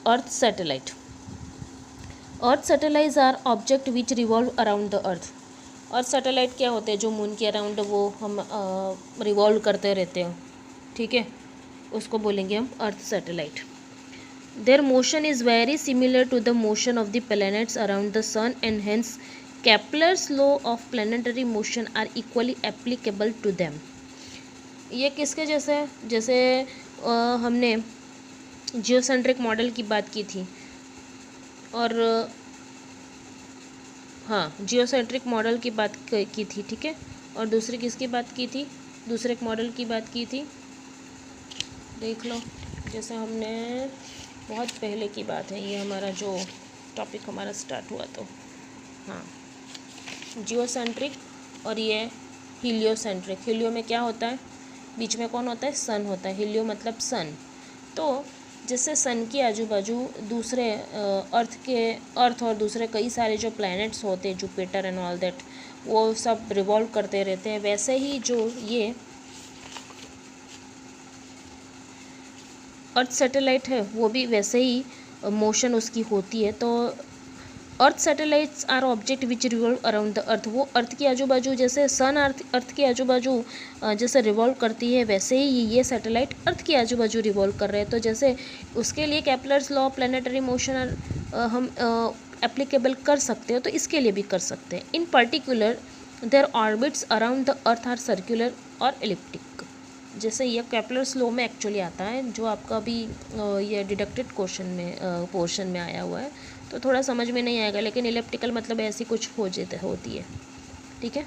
Earth satellite. Earth satellites are object which revolve around the earth. Earth satellite क्या होते हैं? जो moon के अराउंड वो हम रिवॉल्व करते रहते हैं, ठीक है, उसको बोलेंगे हम earth satellite. Their motion is very similar to the motion of the planets around the sun and hence Kepler's law of planetary motion are equally applicable to them. ये किसके जैसे है? जैसे हमने जियोसेंट्रिक मॉडल की बात की थी, और हाँ, जियोसेंट्रिक मॉडल की बात की थी, ठीक है। और दूसरी किसकी बात की थी? दूसरे एक मॉडल की बात की थी, देख लो, जैसे हमने बहुत पहले की बात है, ये हमारा जो टॉपिक हमारा स्टार्ट हुआ, तो हाँ, जियोसेंट्रिक और ये हीलियोसेंट्रिक। हीलियो में क्या होता है? बीच में कौन होता है? सन होता है। हीलियो मतलब सन। तो जैसे सन के आजू बाजू दूसरे अर्थ और दूसरे कई सारे जो प्लैनेट्स होते हैं, जुपिटर एंड ऑल दैट, वो सब रिवॉल्व करते रहते हैं, वैसे ही जो ये अर्थ सैटेलाइट है वो भी वैसे ही मोशन उसकी होती है। तो earth satellites are object which revolve around the earth. वो अर्थ के आजू बाजू, जैसे सन अर्थ के आजू बाजू जैसे रिवॉल्व करती है, वैसे ही ये सैटेलाइट अर्थ के आजू बाजू रिवॉल्व कर रहे हैं। तो जैसे उसके लिए केपलर्स लॉ प्लैनेटरी मोशन हम एप्लीकेबल कर सकते हो, तो इसके लिए भी कर सकते हैं। In particular their orbits around the earth are circular और एलिप्टिक। जैसे ये केपलर्स लॉ में एक्चुअली आता है, जो आपका भी ये डिडक्टेड क्वेश्चन में पोर्शन में आया हुआ है, तो थोड़ा समझ में नहीं आएगा, लेकिन इलेप्टिकल मतलब ऐसी कुछ होती है, ठीक है।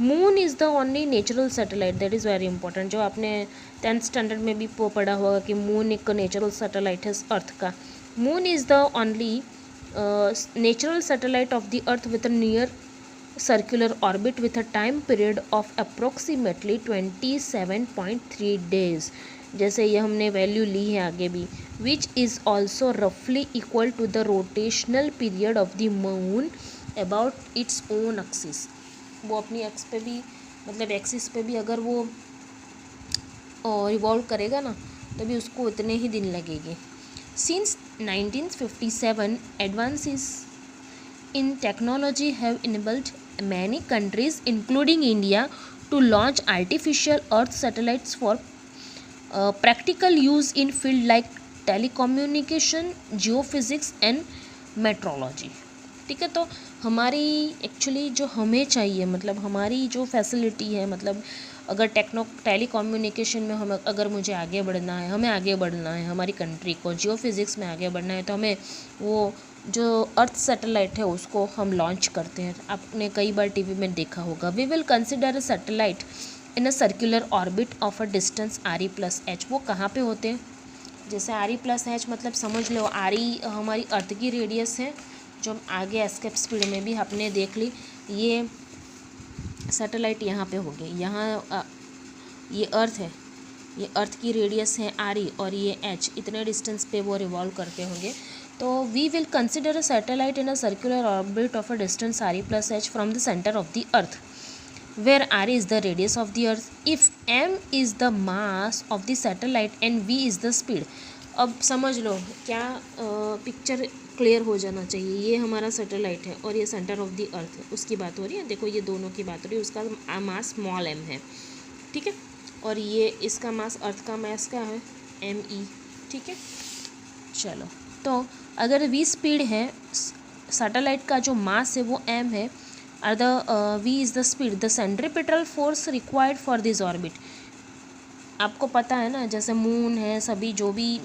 Moon is the only natural satellite, that is very important, जो आपने 10th स्टैंडर्ड में भी पढ़ा होगा कि मून एक नेचुरल सैटेलाइट है अर्थ का। Moon is the only natural satellite of the earth with a near circular orbit with a time period of approximately 27.3 days। जैसे ये हमने वैल्यू ली है आगे भी, which is also roughly equal to the rotational period of the moon about its own axis। वो अपनी x पे भी, मतलब एक्सिस पे भी अगर वो रिवॉल्व करेगा ना, तो भी उसको उतने ही दिन लगेंगे। Since 1957 advances in technology have enabled many countries including India to launch artificial earth satellites for practical use in field like telecommunication, geophysics and meteorology। ठीक है, तो हमारी एक्चुअली जो हमें चाहिए, मतलब हमारी जो फैसिलिटी है, मतलब अगर टेलीकम्युनिकेशन में हम अगर मुझे आगे बढ़ना है, हमें आगे बढ़ना है हमारी कंट्री को, जियोफिज़िक्स में आगे बढ़ना है, तो हमें वो जो अर्थ सैटेलाइट है उसको हम लॉन्च करते हैं। आपने कई बार टीवी में देखा होगा। We will consider a satellite in a circular orbit of a distance RE+H। वो कहाँ पे होते हैं? जैसे RE+H मतलब समझ लो, RE हमारी अर्थ की रेडियस है, जो हम आगे एस्केप स्पीड में भी आपने देख ली। ये सैटेलाइट यहाँ पे होगी, यहाँ ये अर्थ है, ये अर्थ की रेडियस है RE और ये H, इतने डिस्टेंस पे वो रिवॉल्व करते होंगे। तो we will consider a satellite in a circular orbit of a distance RE+H from the centre of the earth, where RE is the radius of the earth, if m is the mass of the satellite and v is the speed। अब समझ लो, क्या picture clear हो जाना चाहिए। ये हमारा satellite है और ये सेंटर ऑफ द अर्थ है, उसकी बात हो रही है। देखो ये दोनों की बात हो रही है। उसका मास स्मॉल m है, ठीक है, और ये इसका मास, अर्थ का मास क्या है? me, ठीक है। चलो, तो अगर v स्पीड है, सैटेलाइट का जो मास है वो m है, और the v is the speed, the centripetal force required for this orbit. आपको पता है ना, जैसे मून है, सभी जो भी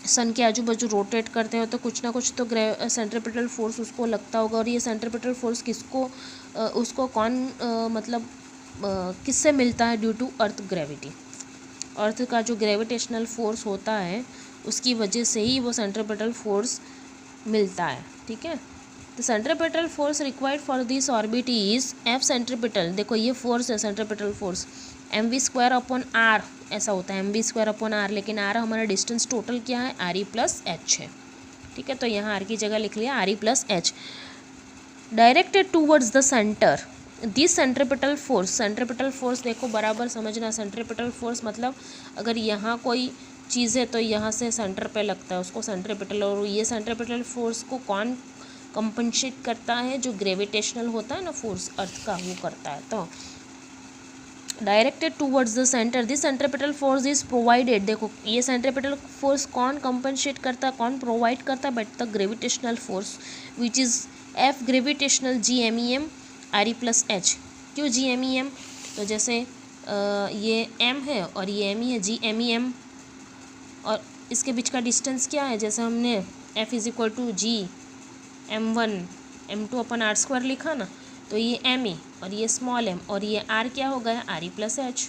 सन के आजू बाजू रोटेट करते हो, तो कुछ ना कुछ तो सेंट्रीपिटल फोर्स उसको लगता होगा। और ये सेंट्रीपिटल फोर्स किसको उसको कौन मतलब किससे मिलता है? Due to earth gravity. Earth का जो ग्रेविटेशनल फोर्स होता है उसकी वजह से ही वो सेंट्रीपिटल फोर्स मिलता है, ठीक है। The centripetal force required for this orbit is F centripetal. देखो ये फोर्स है सेंट्रीपिटल फोर्स, mv²/r ऐसा होता है, mv²/r, लेकिन r हमारा डिस्टेंस टोटल क्या है? RE+H है, ठीक है। तो यहाँ r की जगह लिख लिया RE+H। Directed towards the centre this centripetal force. Centripetal force देखो बराबर समझना, सेंट्रीपिटल फोर्स मतलब अगर यहाँ कोई चीज़ है तो यहाँ से सेंटर पे लगता है उसको सेंट्रीपिटल, और ये सेंट्रीपिटल फोर्स को कौन कंपनसेट करता है? जो ग्रेविटेशनल होता है ना फोर्स अर्थ का, वो करता है। तो directed towards the centre this centripetal force is provided. देखो ये सेंट्रीपिटल फोर्स कौन कंपनसेट करता है, कौन प्रोवाइड करता है? But the gravitational force which is F gravitational GMEM RE+H। क्यों GMEM? तो जैसे ये M है और ये M ही है, GMEM, और इसके बीच का डिस्टेंस क्या है? जैसे हमने F = G M1 M2/r² लिखा ना, तो ये M और ये स्मॉल m और ये R क्या हो गया? RE+H।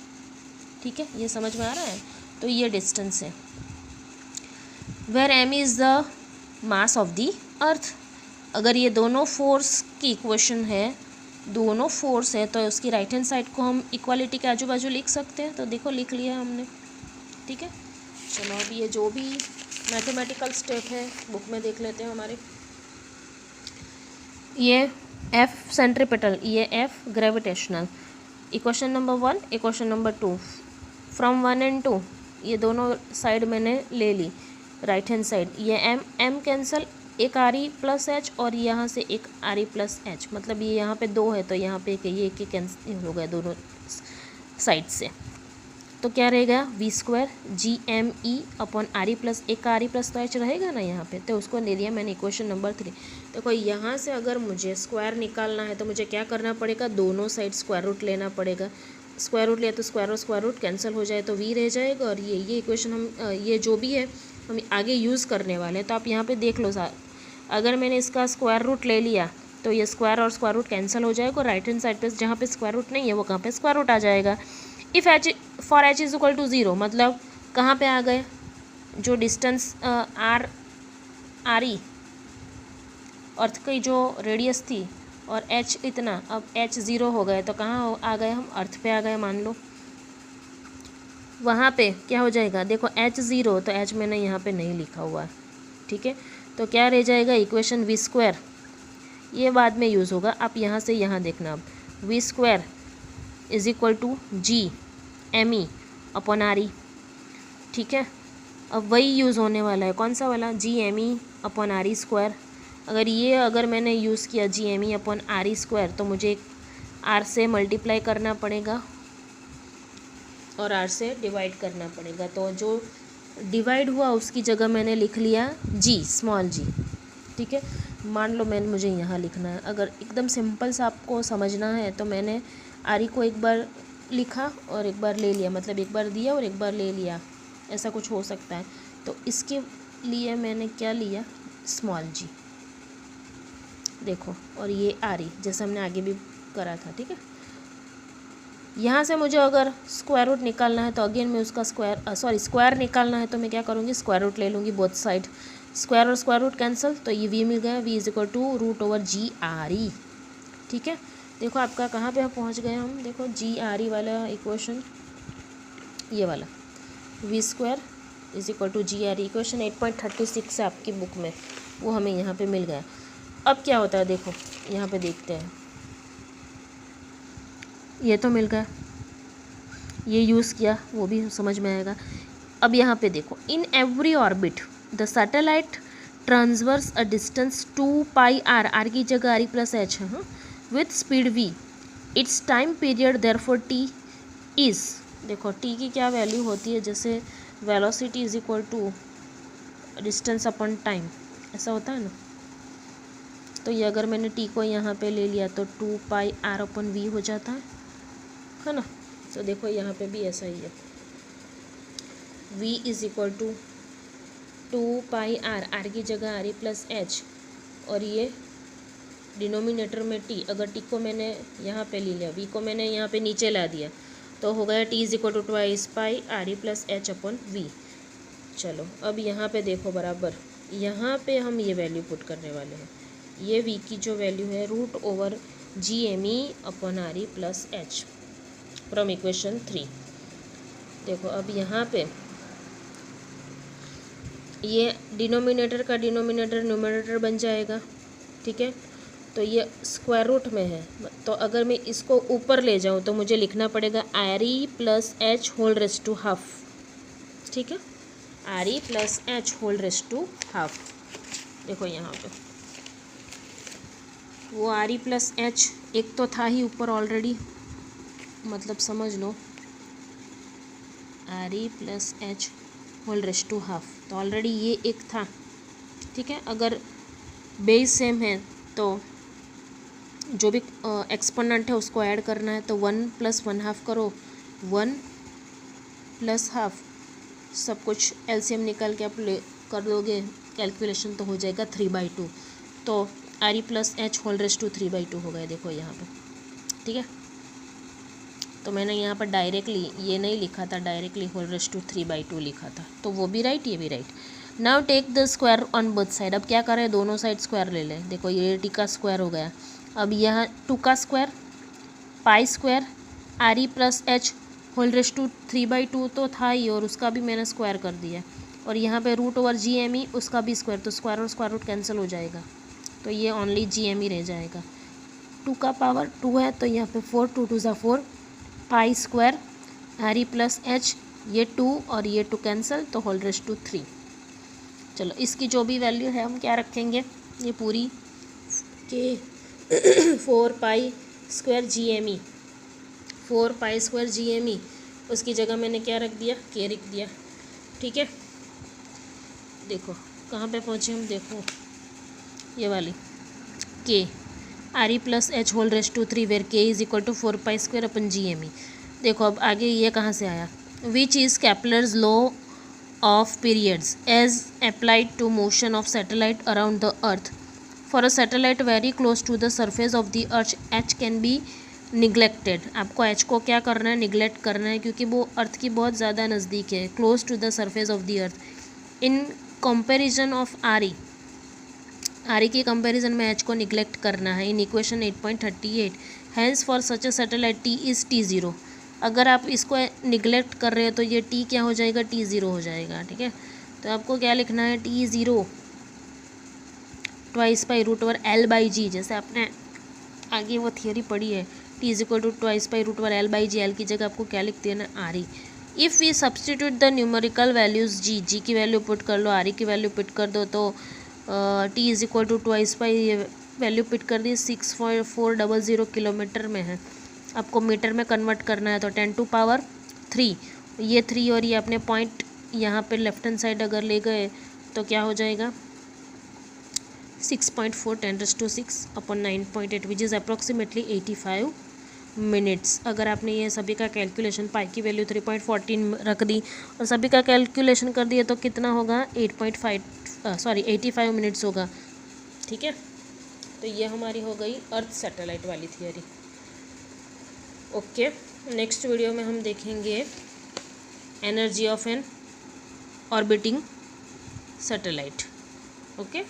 ठीक है, ये समझ में आ रहा है? तो ये डिस्टेंस है। Where M is the mass of the earth. अगर ये दोनों फोर्स की इक्वेशन है, दोनों फोर्स है, तो उसकी राइट हैंड साइड को हम इक्वालिटी के आजू बाजू लिख सकते हैं। तो देखो लिख लिया हमने। ठीक है, चलो अब ये जो भी मैथमेटिकल स्टेप है बुक में देख लेते हैं हमारे। ये F सेंट्रीपिटल, ये F gravitational. Equation number 1, equation number 2 from 1 and 2 ये दोनों साइड मैंने ले ली, राइट हैंड साइड। ये M कैंसिल, एक RE+H और यहाँ से एक RE+H, मतलब ये यहाँ पे 2 है तो यहाँ पे ये एक कैंसिल हो गया दोनों साइड से। तो क्या रहेगा? V² GME/RE+, एक RE+ तो H रहेगा ना यहाँ पे, तो उसको ले लिया मैंने इक्वेशन नंबर 3। देखो यहाँ से अगर मुझे स्क्वायर निकालना है तो मुझे क्या करना पड़ेगा? दोनों साइड स्क्वायर रूट लेना पड़ेगा। स्क्वायर रूट लिया तो स्क्वायर रूट कैंसिल हो जाए तो V रह जाएगा, और ये इक्वेशन हम ये जो भी है हम आगे यूज़ करने वाले हैं। तो आप यहाँ पे देख लो अगर मैंने इसका स्क्वायर रूट ले लिया तो ये स्क्वायर और स्क्वायर रूट कैंसिल हो जाएगा, और राइट हैंड साइड पे जहाँ पे स्क्वायर रूट नहीं है वो कहाँ पे स्क्वायर रूट आ जाएगा। इफ़ H फॉर H = 0, मतलब कहाँ पे आ गए? जो डिस्टेंस RE अर्थ की जो रेडियस थी और H इतना, अब H 0 हो गए तो कहाँ आ गए? हम अर्थ पे आ गए मान लो। वहाँ पे क्या हो जाएगा? देखो H 0, तो H मैंने यहाँ पे नहीं लिखा हुआ है। ठीक है, तो क्या रह जाएगा? इक्वेशन V², ये बाद में यूज़ होगा। आप यहाँ से यहाँ देखना, अब V² = GME/RE। ठीक है, अब वही यूज़ होने वाला है। कौन सा वाला? GME/RE²। अगर मैंने यूज़ किया GME/RE² तो मुझे R से मल्टीप्लाई करना पड़ेगा और R से डिवाइड करना पड़ेगा। तो जो डिवाइड हुआ उसकी जगह मैंने लिख लिया G, स्मॉल g। ठीक है, मान लो मुझे यहाँ लिखना है। अगर एकदम सिंपल सा आपको समझना है तो मैंने RE को एक बार लिखा और एक बार ले लिया, मतलब एक बार दिया और एक बार ले लिया, ऐसा कुछ हो सकता है। तो इसके लिए मैंने क्या लिया? Small g। देखो, और ये RE जैसे हमने आगे भी करा था। ठीक है, यहाँ से मुझे अगर स्क्वायर रूट निकालना है तो अगेन मैं उसका स्क्वायर निकालना है तो मैं क्या करूँगी? स्क्वायर रूट ले लूँगी बोथ साइड। स्क्वायर और स्क्वायर रूट कैंसिल, तो ये V मिल गया। V = √/GRE। ठीक है, देखो आपका कहाँ पे पहुँच गए हम? देखो GRE वाला इक्वेशन, ये वाला V² = GRE, इक्वेशन 8.36 है आपकी बुक में, वो हमें यहाँ पे मिल गया। अब क्या होता है देखो, यहाँ पे देखते हैं। ये तो मिल गया, ये यूज़ किया, वो भी समझ में आएगा। अब यहाँ पे देखो, in every orbit the satellite transverse a distance 2πr, r की जगह RE+H है, with speed v। It's time period therefore t is, देखो t की क्या वैल्यू होती है? जैसे वेलोसिटी = डिस्टेंस अपॉन टाइम, ऐसा होता है ना। तो ये अगर मैंने t को यहाँ पे ले लिया तो 2πr/v हो जाता है ना। तो देखो यहाँ पे भी ऐसा ही है, v = 2πr, r की जगह RE+H, और ये डिनोमिनेटर में t, अगर t को मैंने यहाँ पे ले लिया, v को मैंने यहाँ पे नीचे ला दिया, तो हो गया t = 2π RE+H/v। चलो अब यहाँ पे देखो बराबर, यहाँ पे हम ये वैल्यू पुट करने वाले हैं। ये v की जो वैल्यू है √/GME/RE+H फ्रॉम इक्वेशन 3। देखो अब यहाँ पे ये डिनोमिनेटर का डिनोमिनेटर न्यूमरेटर बन जाएगा। ठीक है, तो ये स्क्वायर रूट में है, तो अगर मैं इसको ऊपर ले जाऊँ तो मुझे लिखना पड़ेगा RE+H²। ठीक है, RE plus H whole raise to half. देखो यहाँ पे वो RE प्लस H एक तो था ही ऊपर ऑलरेडी, मतलब समझ लो RE plus H whole raise to half, तो ऑलरेडी ये एक था, ठीक है। अगर बेस सेम है तो जो भी एक्सपोनेंट है उसको ऐड करना है, तो 1 प्लस 1/2 करो, 1 प्लस हाफ, सब कुछ एलसीएम निकाल के आप कर दोगे कैलकुलेशन, तो हो जाएगा 3/2। तो RE plus H whole raise to 3/2 हो गया। देखो यहाँ पे, ठीक है। तो मैंने यहाँ पर डायरेक्टली ये नहीं लिखा था, डायरेक्टली होल रेस टू 3/2 लिखा था, तो वो भी राइट, ये भी right. Now take the square on both side. अब क्या करें, दोनों साइड स्क्वायर ले लें। देखो ये टी का स्क्वायर हो गया। अब यहाँ 2 का square, pi square, RE plus H whole raise to 3/2 तो था ही, और उसका भी मैंने स्क्वायर कर दिया। और यहाँ पे रूट ओवर GME, उसका भी स्क्वायर, तो स्क्वायर और स्क्वायर रूट कैंसिल हो जाएगा, तो ये ओनली GME रह जाएगा। 2 का पावर 2 है, तो यहाँ पे 4, 2 2 4, pi square RE plus H, ये 2 और ये 2 कैंसिल, तो होल रेस टू 3। चलो इसकी जो भी वैल्यू है हम क्या रखेंगे, ये पूरी के 4 pi square GME, 4 pi square GME, उसकी जगह मैंने क्या रख दिया, के रख दिया, ठीक है। देखो कहाँ पे पहुँचे हम, देखो ये वाली के RE plus H whole raise to 3 where K is equal to 4 pi square upon GME। देखो अब आगे ये कहाँ से आया, which is Kepler's law of periods as applied to motion of satellite around the earth. For a satellite very close to the surface of the earth, H can be neglected. आपको H को क्या करना है, neglect करना है, क्योंकि वो अर्थ की बहुत ज़्यादा नज़दीक है, close to the surface of the earth. In comparison of RE के कंपेरिजन में H को निगलेक्ट करना है। In equation 8.38 hence for such a satellite T is T0। अगर आप इसको निगलेक्ट कर रहे हो तो ये T क्या हो जाएगा, T0 हो जाएगा, ठीक है। तो आपको क्या लिखना है, T0 twice by root over L/G, जैसे आपने आगे वो थियोरी पढ़ी है, T is equal to twice by root over L/G। L की जगह आपको क्या लिख देना, RE। If we substitute the numerical values, G की वैल्यू पुट कर लो, RE की वैल्यू पुट कर दो, तो T is equal to twice by value put कर दी 6.400 किलोमीटर में है। आपको मीटर में कन्वर्ट करना है, तो 10 टू पावर 3, ये 3 और ये अपने पॉइंट यहाँ पे लेफ्ट हैंड साइड अगर ले गए तो क्या हो जाएगा, 6.4 10⁶ upon 9.8 which is approximately 85 minutes. अगर आपने ये सभी का कैलकुलेशन, पाई की वैल्यू 3.14 रख दी और सभी का कैलकुलेशन कर दिया, तो कितना होगा, 85 मिनट्स होगा, ठीक है। तो ये हमारी हो गई अर्थ सैटेलाइट वाली थियोरी। ओके, नेक्स्ट वीडियो में हम देखेंगे energy of an orbiting satellite. Okay.